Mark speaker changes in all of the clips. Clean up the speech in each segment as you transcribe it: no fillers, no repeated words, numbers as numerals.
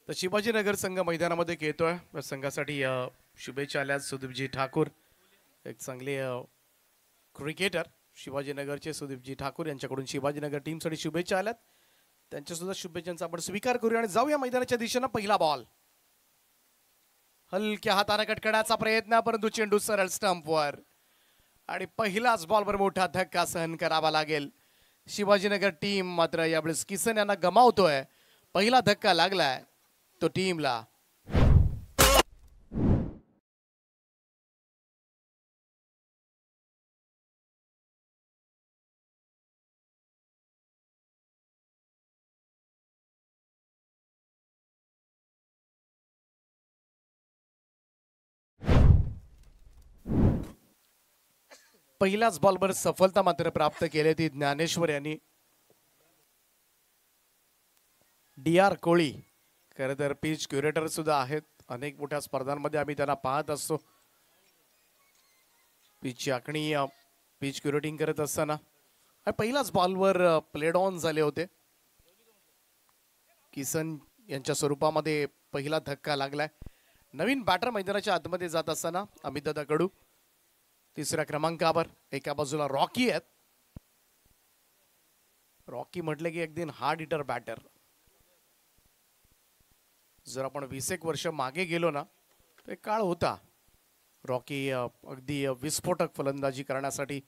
Speaker 1: तर शिवाजीनगर संघ मैदानामध्ये खेळतोय. या संघासाठी शुभेच्छा आल्या सुदीपजी ठाकूर, एक चांगले क्रिकेटर शिवाजीनगरचे सुदीपजी ठाकूर यांच्याकडून शिवाजीनगर टीमसाठी शुभेच्छा आल्यात. त्यांच्या सुद्धा शुभेच्छांचा आपण स्वीकार करूया आणि जाऊया मैदानाच्या दिशेने. पहिला बॉल हलक्या हाताने कटकण्याचा प्रयत्न, परंतु चेंडू सरळ स्टंपवर आणि पहिलाच बॉलवर मोठा धक्का सहन करावा लागेल. शिवाजीनगर टीम मात्र यावेळेस किसन यांना गमावतोय. पहिला धक्का लागलाय तो टीमला. पहिल्याच बॉलवर सफलता मात्र प्राप्त केली ती ज्ञानेश्वर यांनी. डी.आर. कोळी खरं तर पिच क्युरेटर सुद्धा आहेत. अनेक मोठ्या स्पर्धांमध्ये आम्ही त्यांना पाहत असतो. पिचची आखणी पिच क्युरेटिंग करत असताना पहिल्याच बॉलवर प्लेड ऑन झाले होते. किसन यांच्या स्वरूपामध्ये पहिला धक्का लागलाय. नवीन बॅटर मैदानाच्या आतमध्ये जात असताना अमितदादा कडू तिसऱ्या क्रमांकावर. एका बाजूला रॉकी आहेत. रॉकी म्हटले की अगदी हार्ड हिटर बॅटर. जर आपण 20 वर्ष मागे गेलो ना तर एक काळ होता रॉकी अगदी विस्फोटक फलंदाजी करण्यासाठी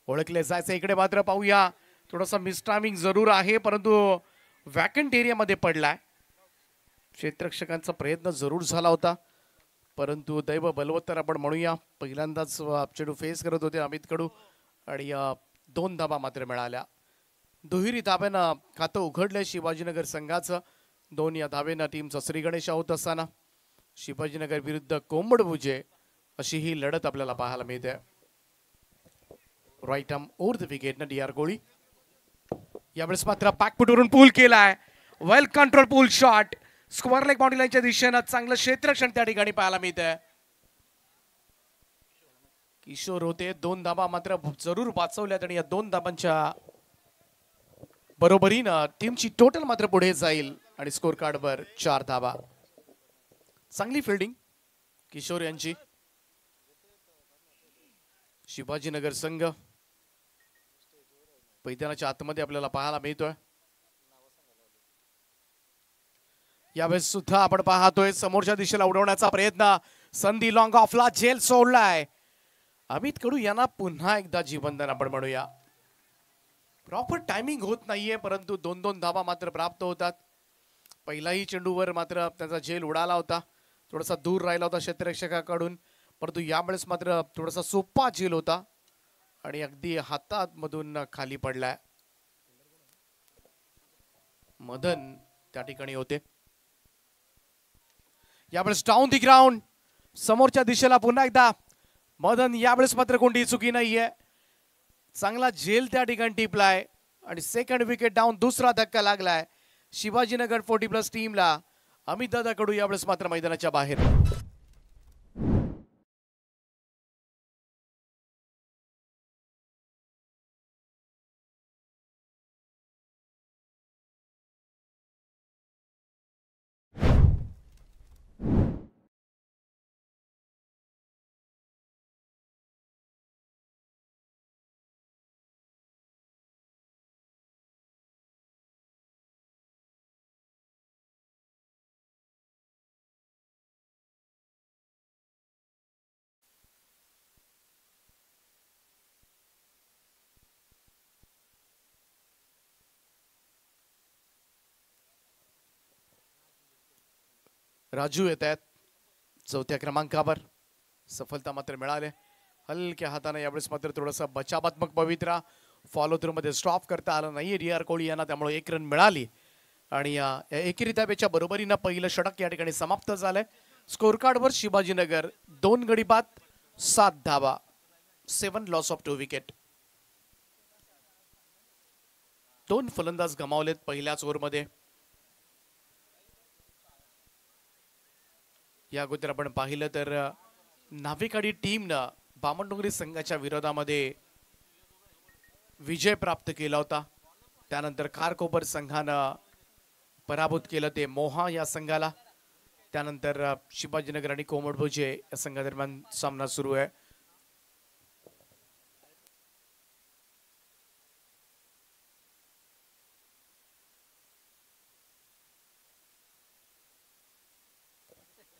Speaker 1: ओळखले जायचे. इकडे मात्र पाहूया थोडासा मिसटायमिंग जरूर आहे, परंतु वॅकंट एरियामध्ये पडलाय. क्षेत्ररक्षकांचा प्रयत्न जरूर झाला होता, परंतु दैव बलवत्तर आपण म्हणूया. पहिल्यांदाच चेंडू फेस करत होते अमित कडू आणि 2 धाबा मात्र मिळाल्या. दुहेरी धाब्यानं खातं उघडलंय शिवाजीनगर संघाचं. 2 या धाब्यानं टीमचा श्रीगणेश होत असताना शिवाजीनगर विरुद्ध कोंबडभुजे अशी ही लढत आपल्याला पाहायला मिळते. Right arm over the wicket न डी.आर. कोळी. यावेळेस मात्र बॅकफुटवरून पूल केलाय. Well control pull shot. Square leg boundary लाईनच्या दिशेनं चांगलं क्षेत्ररक्षण त्या ठिकाणी पाहायला मिळतंय. किशोर होते. 2 धाबा मात्र जरूर वाचवल्यात आणि या 2 धाबांच्या बरोबरीनं टीमची टोटल मात्र पुढे जाईल आणि स्कोर कार्डवर 4 धाबा. चांगली फिल्डिंग किशोर यांची. शिवाजीनगर संघ मैदानाच्या आतमध्ये आपल्याला पाहायला मिळतोय. यावेळेस सुद्धा आपण पाहतोय समोरच्या दिशेला उडवण्याचा प्रयत्न. संधी लॉंग ऑफला झेल सोडलाय. अमित कडू यांना पुन्हा एकदा जीवनदान आपण म्हणूया. प्रॉपर टायमिंग होत नाहीये, परंतु 2-2 धाबा मात्र प्राप्त होतात. पहिलाही चेंडूवर मात्र त्याचा झेल उडाला होता, थोडासा दूर राहिला होता क्षेत्ररक्षकाकडून, परंतु यावेळेस मात्र थोडासा सोपा झेल होता आणि अगदी हातामधून खाली पडलाय. मदन त्या ठिकाणी होते. यावेळेस डाऊन दी ग्राउंड समोरच्या दिशेला पुन्हा एकदा मदन. यावेळेस मात्र कोणतीही चुकी नाहीये. चांगला झेल त्या ठिकाणी टिपलाय आणि सेकंड विकेट डाऊन. दुसरा धक्का लागलाय शिवाजीनगर 40+ टीमला. अमितदादा कडू यावेळेस मात्र मैदानाच्या बाहेर. राजू येत आहेत 4थ्या क्रमांकावर. सफलता मात्र मिळाले. हलक्या हाताने यावेळेस मात्र थोडासा बचावात्मक पवित्रा फॉलो थ्रू मध्ये स्टॉप करता आलं नाहीये डी.आर. कोळी यांना, त्यामुळे 1 रन मिळाली आणि या एकेरी धाब्याच्या बरोबरीनं पहिलं षटक या ठिकाणी समाप्त झालंय. स्कोर कार्डवर शिवाजीनगर 2 गडी बाद 7 धाबा. 7 लॉस ऑफ 2 विकेट. 2 फलंदाज गमावलेत पहिल्याच ओव्हरमध्ये. या अगोदर आपण पाहिलं तर नाविकाडी टीमनं बामणडोंगरी संघाच्या विरोधामध्ये विजय प्राप्त केला होता. त्यानंतर खारकोपर संघानं पराभूत केलं ते मोहा या संघाला. त्यानंतर शिवाजीनगर आणि कोमडभोजे या संघादरम्यान सामना सुरू आहे.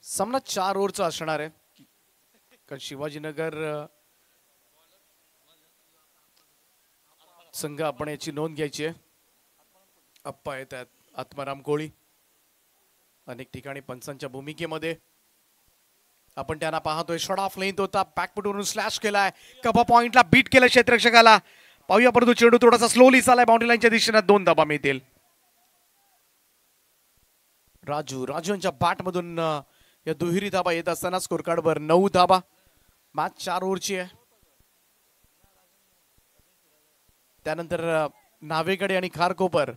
Speaker 1: सामना 4 ओव्हरचा असणार आहे, कारण शिवाजीनगर संघ आपण याची नोंद घ्यायची आहे. अप्पा येतात आत्माराम कोळी अनेक ठिकाणी पंचांच्या भूमिकेमध्ये आपण त्यांना पाहतोय. शॉट ऑफ लेंथ होता, बॅकफुटवरून स्लॅश केलाय, कपा पॉइंटला बीट केलं क्षेत्ररक्षकाला. पाहूया परंतु चेंडू थोडासा स्लोली चालाय बाउंड्री लाईनच्या दिशेने. 2 धाबा मिळतील. राजू यांच्या बॅट मधून या दुहेरी धाबा येत असताना स्कोर कार्डवर 9 धाबा. मॅच 4 ओव्हरची आहे. त्यानंतर नावेकडे आणि खारकोपर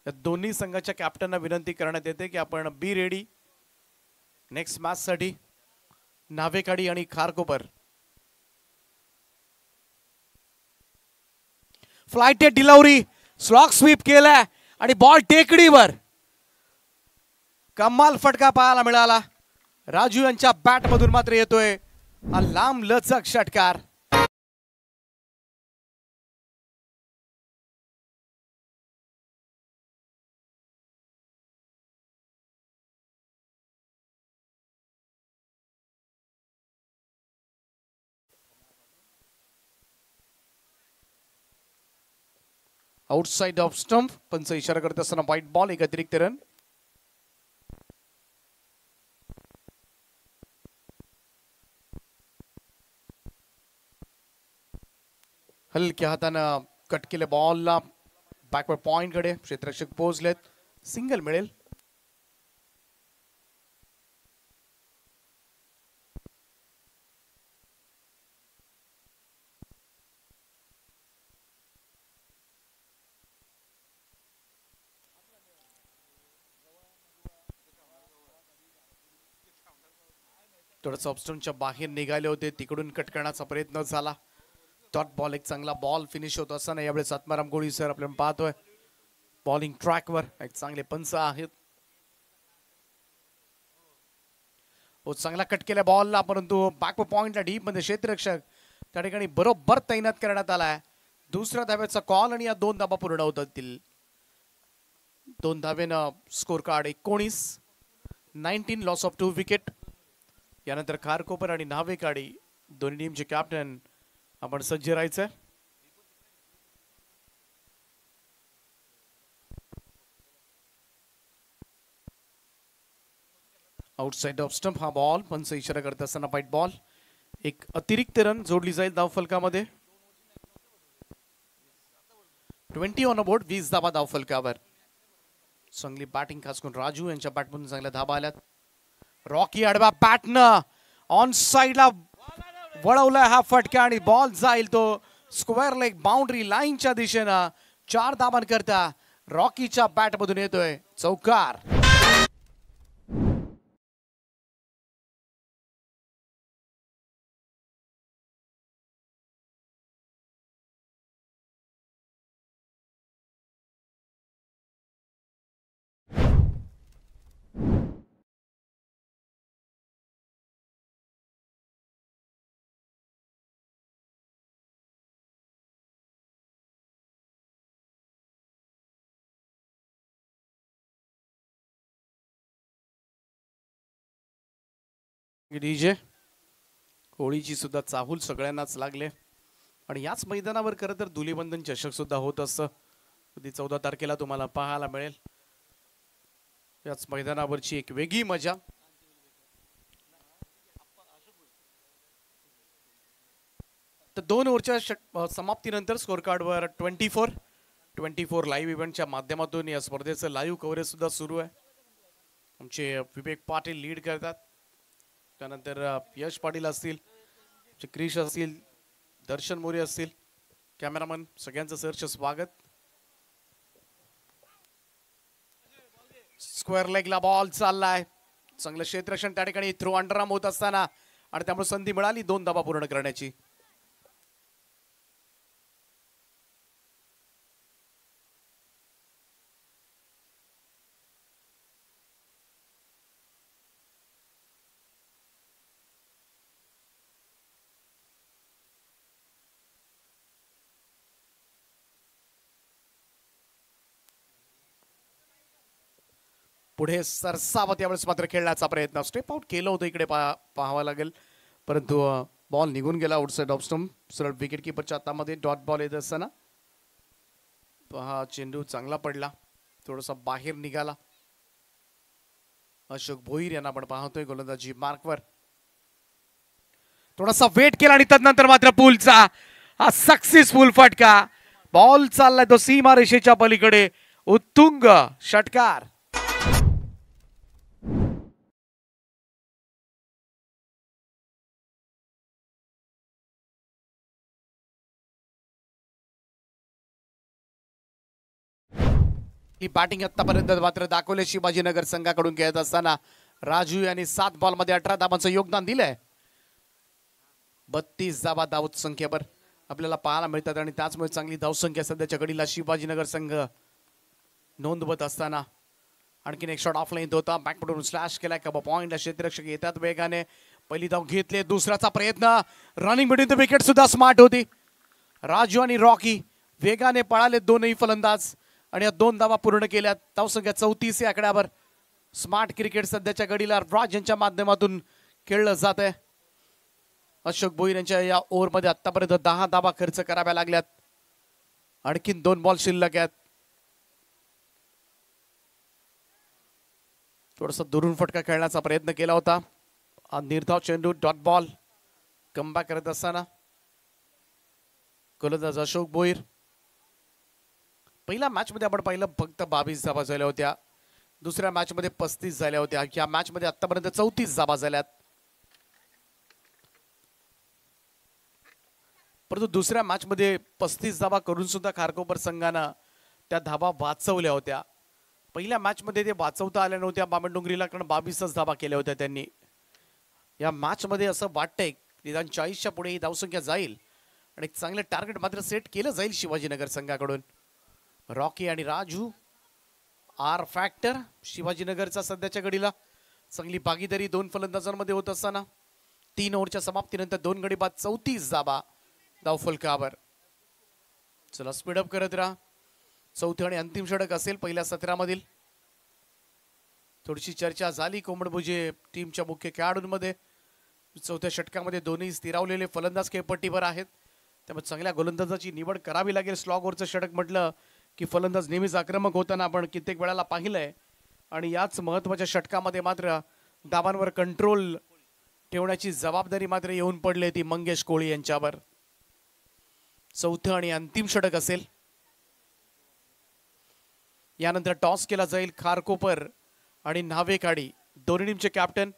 Speaker 1: या दोन्ही संघाच्या कॅप्टनना विनंती करण्यात येते की आपण बी रेडी नेक्स्ट मॅच साठी. नावेकाडी आणि Kharkopar. Flight delivery, slog sweep केलाय आणि बॉल टेकडीवर. कमाल फटका पाहायला मिळाला. राजू यांच्या बॅट मधून मात्र येतोय हा लांब लचक षटकार. आउटसाइड ऑफ स्टंप, पंच इशारा करत असताना व्हाईट बॉल, एक अतिरिक्त रन. हलक्या हातानं कट केले बॉलला बॅकवर्ड पॉइंट कडे. क्षेत्ररक्षक पोहोचलेत, सिंगल मिळेल. थोडंसं ऑप्स्टमच्या बाहेर निघाले होते, तिकडून कट करण्याचा प्रयत्न झाला. डॉट बॉल, एक चांगला बॉल फिनिश होत असताना यावेळेस आत्माराम कोळी सर आपल्याला पाहतोय बॉलिंग ट्रॅकवर. एक चांगले पंच आहेत. चांगला कट केला बॉलला, परंतु बॅक पॉइंटला डीप मध्ये क्षेत्ररक्षक त्या ठिकाणी बरोबर तैनात करण्यात आलाय. दुसऱ्या धाव्याचा कॉल आणि या 2 धाबा पूर्ण होत असतील. 2 धावेनं score card 19 loss of 2 wicket. यानंतर खारकोपर आणि नावेकाडी दोन्ही टीमचे कॅप्टन आपण सज्ज राहायचं. आउटसाइड ऑफ स्टंप हा बॉल, पंच इशारा करत असताना व्हाईट बॉल. एक अतिरिक्त रन जोडली जाईल धावफलकामध्ये. 20 ऑन बोर्ड, 20 धाबा धावफलकावर. चांगली बॅटिंग खास करून राजू यांच्या बॅटमधून चांगल्या धाबा आल्यात. रॉकी आडवा बॅटनं ऑन साइडला वळवलाय हा फटका आणि बॉल जाईल तो स्क्वेअर लेग बाउंड्री लाईनच्या दिशेनं. 4 धाबांकरता रॉकीच्या बॅट मधून येतोय चौकार. डीजे होळीची सुद्धा चाहूल सगळ्यांनाच लागले. आणि याच मैदानावर खरं तर धुलीवंदन चषक सुद्धा होत असतं. 14 तारखेला तुम्हाला पाहायला मिळेल याच मैदानावरची एक वेगळी मजा. तर 2 ओव्हरच्या समाप्तीनंतर स्कोर कार्डवर 24 लाईव्ह इव्हेंटच्या माध्यमातून या स्पर्धेचं लाईव्ह कव्हरेज सुद्धा सुरू आहे. आमचे विवेक पाटील लीड करतात. त्यानंतर यश पाटील असतील, क्रिश असतील, दर्शन मोरे असतील, कॅमेरामन सगळ्यांचं सहर्ष स्वागत. स्क्वेअर लेगला बॉल चाललाय, चांगलं क्षेत्ररक्षण त्या ठिकाणी. थ्रो अंडरआर्म होत असताना आणि त्यामुळे संधी मिळाली 2 धाबा पूर्ण करण्याची. पुढे सरसावत यावेळेस मात्र खेळण्याचा प्रयत्न स्टेप आउट केलं होतं इकडे पाहावं लागेल परंतु बॉल निघून गेला आउटसाइड ऑफ स्टंप सरळ विकेट किपरच्या हातामध्ये डॉट बॉल येत असताना पहा चेंडू चांगला पडला थोडासा बाहेर निघाला अशोक भोईर यांना आपण पाहतोय गोलंदाजी मार्कवर थोडासा वेट केला आणि तदनंतर मात्र पूलचा हा सक्सेसफुल फटका बॉल चाललाय तो सीमा रेषेच्या पलीकडे उत्तुंग षटकार ही बॅटिंग आतापर्यंत मात्र दाखवले शिवाजीनगर संघाकडून खेळत असताना राजू यांनी 7 बॉल मध्ये 18 धावांचं योगदान दिलंय 32 धावा धावत संख्येवर आपल्याला पाहायला मिळतात आणि त्याचमुळे चांगली धावसंख्या सध्याच्या घडीला शिवाजीनगर संघ नोंदवत असताना आणखीन एक शॉट ऑफ लाईन होता बॅकफुटवरून स्लॅश केलाय कबा पॉइंटला क्षेत्ररक्षक येतात वेगाने पहिली धाव घेतले दुसऱ्याचा प्रयत्न रनिंग बिटवीन द विकेट सुद्धा स्मार्ट होती राजू आणि रॉकी वेगाने पळाले दोनही फलंदाज आणि या 2 धावा पूर्ण केल्या धावसंख्या 34 या आकड्यावर स्मार्ट क्रिकेट सध्याच्या घडीला राज यांच्या माध्यमातून खेळलं जात आहे अशोक भोईर यांच्या या ओव्हरमध्ये आतापर्यंत 10 धावा खर्च कराव्या लागल्यात आणखीन 2 बॉल शिल्लक आहेत थोडासा दुरून फटका खेळण्याचा प्रयत्न केला होता निर्धाव चेंडू डॉट बॉल कमबॅक करत असताना गोलंदाज अशोक भोईर पहिल्या मॅच मध्ये आपण पाहिलं फक्त 22 धावा झाल्या होत्या दुसऱ्या मॅच मध्ये 35 झाल्या होत्या या मॅच मध्ये आतापर्यंत 34 धावा झाल्यात परंतु दुसऱ्या मॅच मध्ये 35 धावा करून सुद्धा खारकोपर संघानं त्या धावा वाचवल्या होत्या पहिल्या मॅच मध्ये ते वाचवता आल्या नव्हत्या बामणडोंगरीला कारण 22च धावा केल्या होत्या त्यांनी या मॅच मध्ये असं वाटतंय निदान 40च्या पुढे ही धावसंख्या जाईल आणि एक चांगलं टार्गेट मात्र सेट केलं जाईल शिवाजीनगर संघाकडून रॉकी आणि राजू आर फॅक्टर शिवाजीनगरचा सध्याच्या घडीला चांगली भागीदारी 2 फलंदाजांमध्ये होत असताना 3 ओव्हरच्या समाप्तीनंतर 2 गडी बाद 34 धावा धावफलकावर चला स्पीडअप करत राहा चौथे आणि अंतिम षटक असेल पहिल्या 17 मधील थोडीशी चर्चा झाली कोंबडभुजे टीमच्या मुख्य खेळाडूंमध्ये चौथ्या षटकामध्ये दोन्ही स्थिरावलेले फलंदाज खेळपट्टीवर आहेत त्यामुळे चांगल्या गोलंदाजाची निवड करावी लागेल स्लॉगवरचं षटक म्हटलं की फलंदाज नेहमीच आक्रमक होताना आपण कित्येक वेळाला पाहिलंय आणि याच महत्त्वाच्या षटकामध्ये मात्र धावांवर कंट्रोल ठेवण्याची जबाबदारी मात्र येऊन पडली ती मंगेश कोळी यांच्यावर चौथं आणि अंतिम षटक असेल यानंतर टॉस केला जाईल खारकोपर आणि नावेकाडी दोन्ही टीमचे कॅप्टन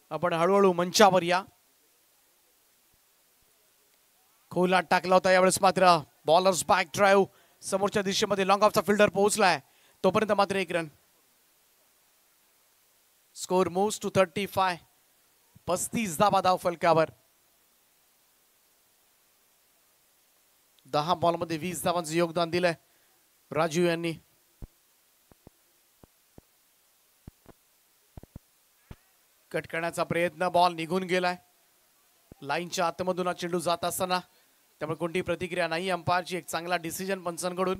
Speaker 1: आपण हळूहळू मंचावर या खोलात टाकला होता यावेळेस मात्र बॉलर्स बॅक ड्राईव्ह समोरच्या दिशेमध्ये लॉंग ऑफचा फिल्डर पोहोचलाय तोपर्यंत मात्र 1 रन स्कोर मूव्स टू 35 35 धावा धाव फलकावर 10 बॉल मध्ये 20 धावांचं योगदान दिलंय राजू यांनी कट करण्याचा प्रयत्न बॉल निघून गेलाय लाईनच्या आतमधून चेंडू जात असताना त्यामुळे कोणती प्रतिक्रिया नाही अंपायरची एक चांगला डिसिजन पंचांकडून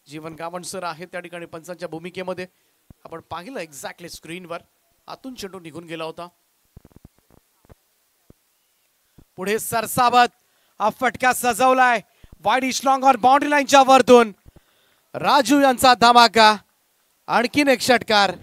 Speaker 1: जीवन गावंड सर आहे त्या ठिकाणी पंचांच्या भूमिकेमध्ये आपण पाहिलं एक्झॅक्टली स्क्रीनवर आतून चेंडू निघून गेला होता पुढे सरसावत हा फटका सजवलाय वाईड स्ट्रॉंग ऑन बाउंड्री लाईनच्या वरतून राजू यांचा धमाका आणखीन एक षटकार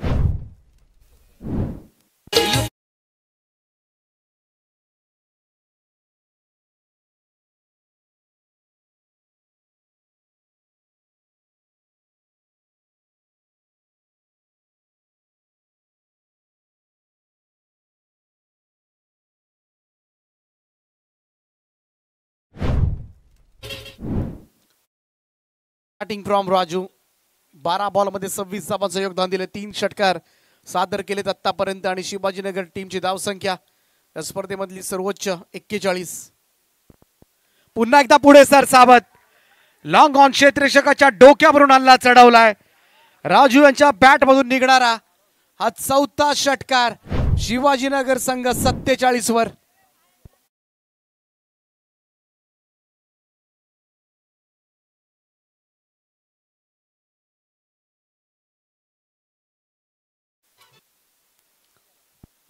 Speaker 1: बॅटिंग फ्रॉम राजू 12 बॉल मध्ये 26 धावांचं योगदान दिले 3 षटकार सादर केलेत आतापर्यंत आणि शिवाजीनगर टीमची धावसंख्या या स्पर्धेमधली सर्वोच्च 41 पुन्हा एकदा पुढे सरसावत लॉंग ऑन क्षेत्ररक्षकाच्या डोक्यावरून हल्ला चढवलाय राजू यांच्या बॅट मधून निघणारा हा 4था षटकार शिवाजीनगर संघ 47 वर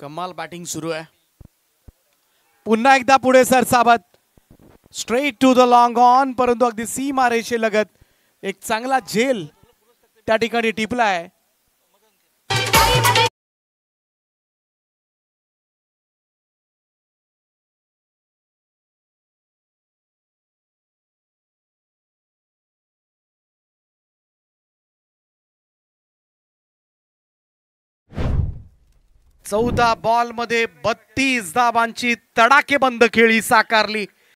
Speaker 1: कमाल बॅटिंग सुरू आहे. पुन्हा एकदा पुढे सरसावत straight to the long on, परंतु अगदी सीमा रेषेलगत एक चांगला झेल त्या ठिकाणी टिपलाय. चौदा बॉल मध्ये 32 धावांची तडाखेबंद खेळी साकारली